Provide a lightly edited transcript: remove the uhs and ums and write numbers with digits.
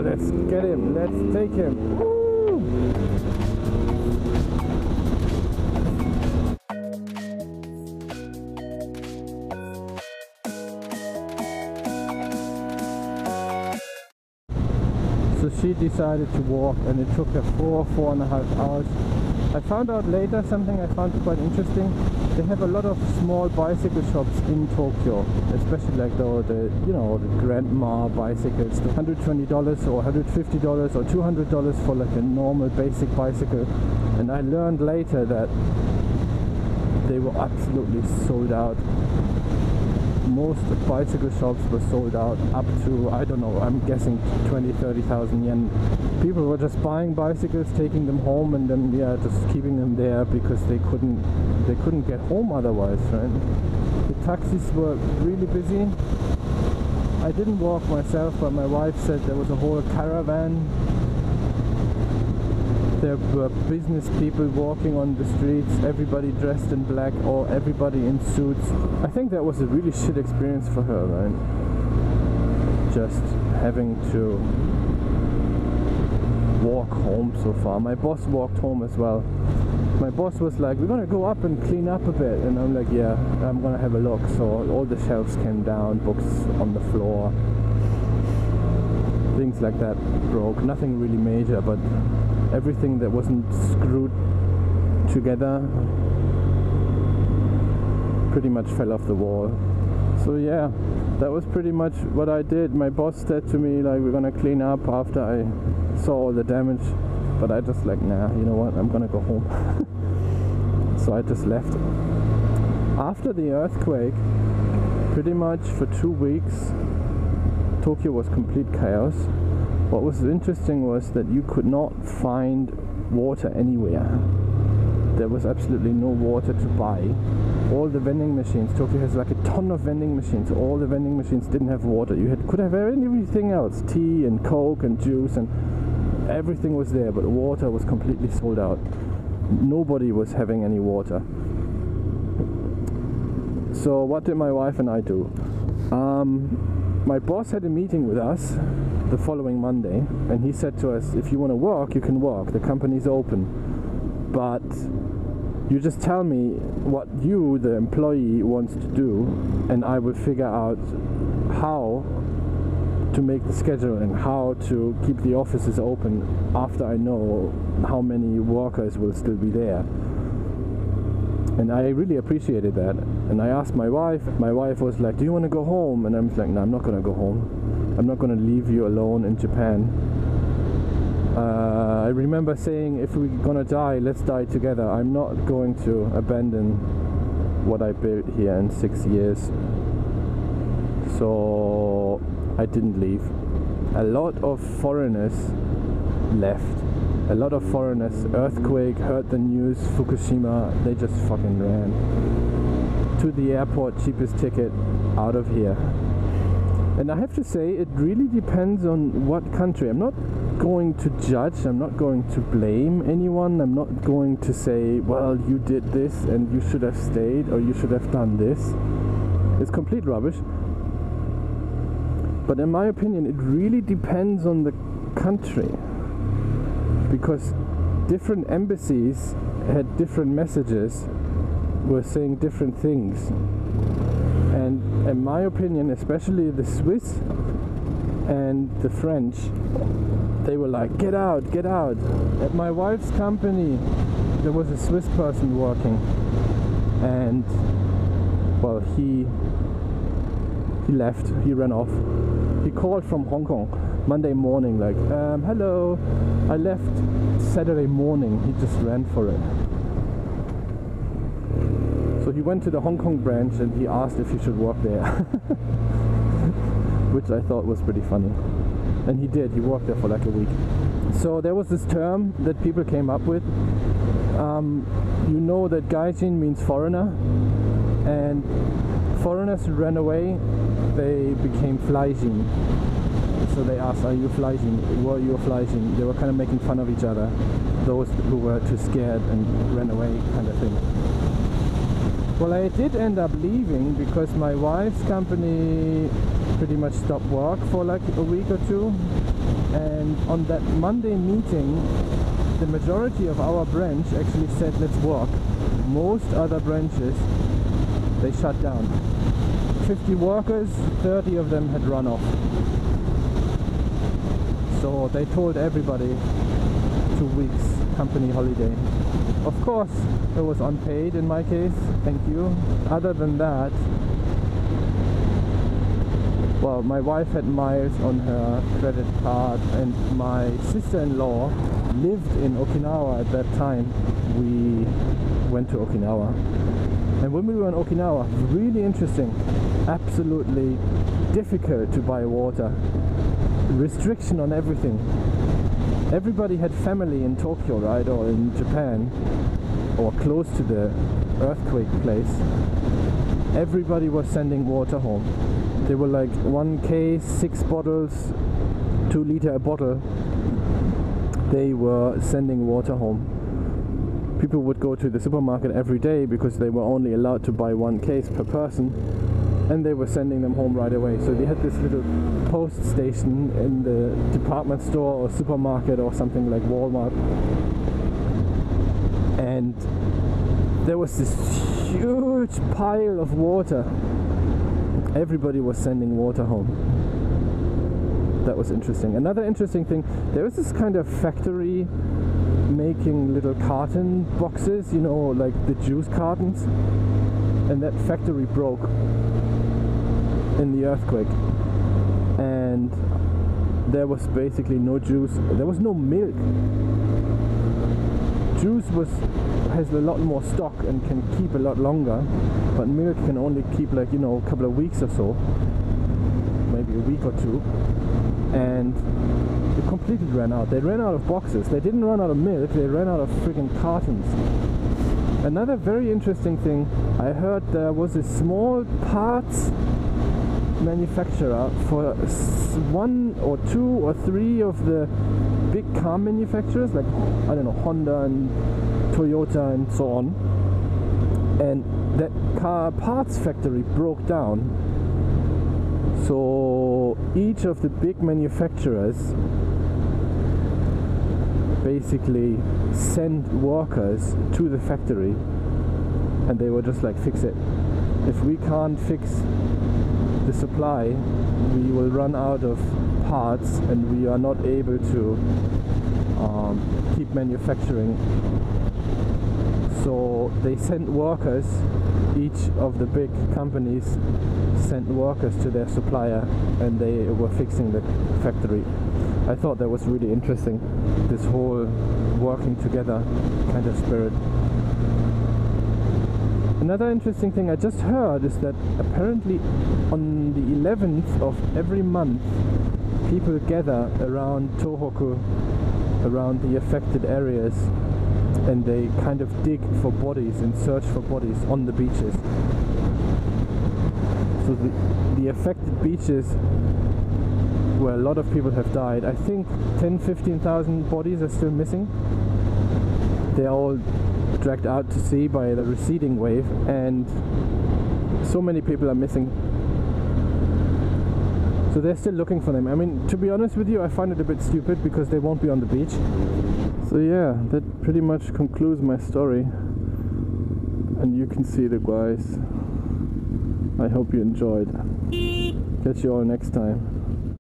let's get him, let's take him. Woo! So she decided to walk, and it took her 4.5 hours. I found out later something I found quite interesting. They have a lot of small bicycle shops in Tokyo, especially like the you know, the grandma bicycles, $120 or $150 or $200 for like a normal basic bicycle. And I learned later that they were absolutely sold out. Most bicycle shops were sold out up to, I don't know, I'm guessing 20,000-30,000 yen. People were just buying bicycles, taking them home, and then just keeping them there because they couldn't get home otherwise, right? The taxis were really busy. I didn't walk myself, but my wife said there was a whole caravan. There were business people walking on the streets, everybody dressed in black or everybody in suits. I think that was a really shit experience for her, right? Just having to walk home so far. My boss walked home as well. My boss was like, we're gonna go up and clean up a bit, and I'm like, yeah, I'm gonna have a look. So all the shelves came down, books on the floor, things like that broke. Nothing really major, but everything that wasn't screwed together pretty much fell off the wall. So yeah, that was pretty much what I did. My boss said to me like, we're gonna clean up after I saw all the damage, but I just like, nah, you know what, I'm gonna go home. So I just left. After the earthquake, pretty much for 2 weeks Tokyo was complete chaos. What was interesting was that you could not find water anywhere. There was absolutely no water to buy. All the vending machines, Tokyo has like a ton of vending machines, all the vending machines didn't have water. You could have everything else, tea and coke and juice, and everything was there, but water was completely sold out. Nobody was having any water. So what did my wife and I do? My boss had a meeting with us the following Monday, and he said to us, if you want to work, you can work, the company's open, but you just tell me what you, the employee, wants to do, and I will figure out how to make the schedule and how to keep the offices open after I know how many workers will still be there. And I really appreciated that. And I asked my wife was like, do you want to go home? And I'm like, no, I'm not going to go home. I'm not going to leave you alone in Japan. I remember saying, if we're going to die, let's die together. I'm not going to abandon what I built here in 6 years. So I didn't leave. A lot of foreigners left. A lot of foreigners, earthquake, heard the news, Fukushima, they just fucking ran to the airport, cheapest ticket, out of here. And I have to say, it really depends on what country. I'm not going to judge, I'm not going to blame anyone, I'm not going to say, well, you did this and you should have stayed or you should have done this. It's complete rubbish. But in my opinion, it really depends on the country. Because different embassies had different messages, were saying different things. And in my opinion, especially the Swiss and the French, they were like, get out, get out. At my wife's company, there was a Swiss person working, and well, he left, he ran off. He called from Hong Kong Monday morning, like, hello, I left Saturday morning. He just ran for it. So he went to the Hong Kong branch and he asked if he should work there, which I thought was pretty funny. And he did, he worked there for like a week. So there was this term that people came up with. You know that gaijin means foreigner, and foreigners who ran away, they became flyjin. So they asked, are you flyjin? Were you a flyjin? They were kind of making fun of each other, those who were too scared and ran away, kind of thing. Well, I did end up leaving because my wife's company pretty much stopped work for like a week or two. And on that Monday meeting, the majority of our branch actually said, let's work. Most other branches, they shut down. 50 workers, 30 of them had run off. So they told everybody 2 weeks company holiday. Of course, it was unpaid in my case, thank you. Other than that, well, my wife had miles on her credit card, and my sister-in-law lived in Okinawa at that time. We went to Okinawa. And when we were in Okinawa, really interesting, absolutely difficult to buy water. Restriction on everything. Everybody had family in Tokyo, right, or in Japan, or close to the earthquake place. Everybody was sending water home. They were like 1 case, 6 bottles, 2 liter a bottle. They were sending water home. People would go to the supermarket every day because they were only allowed to buy 1 case per person, and they were sending them home right away. So they had this little post station in the department store or supermarket or something like Walmart, and there was this huge pile of water. Everybody was sending water home. That was interesting. Another interesting thing, there was this kind of factory making little carton boxes, you know, like the juice cartons, and that factory broke in the earthquake, and there was basically no juice. There was no milk. Juice has a lot more stock and can keep a lot longer, but milk can only keep, like, you know, a couple of weeks or so, maybe a week or 2, and it completely ran out. They ran out of boxes. They didn't run out of milk, they ran out of freaking cartons. Another very interesting thing, I heard there was a small parts manufacturer for 1 or 2 or 3 of the big car manufacturers, like, I don't know, Honda and Toyota and so on, and that car parts factory broke down. So each of the big manufacturers basically sent workers to the factory, and they were just like, fix it. If we can't fix the supply, we will run out of parts and we are not able to keep manufacturing. So they sent workers, each of the big companies sent workers to their supplier, and they were fixing the factory. I thought that was really interesting, this whole working together kind of spirit. Another interesting thing I just heard is that apparently on the 11th of every month, people gather around Tohoku, around the affected areas, and they kind of dig for bodies and search for bodies on the beaches. So the affected beaches where a lot of people have died, I think 10-15,000 bodies are still missing. They're all dragged out to sea by the receding wave, and so many people are missing. So they're still looking for them. I mean, to be honest with you, I find it a bit stupid because they won't be on the beach. So yeah, that pretty much concludes my story. And you can see the guys. I hope you enjoyed. Catch you all next time.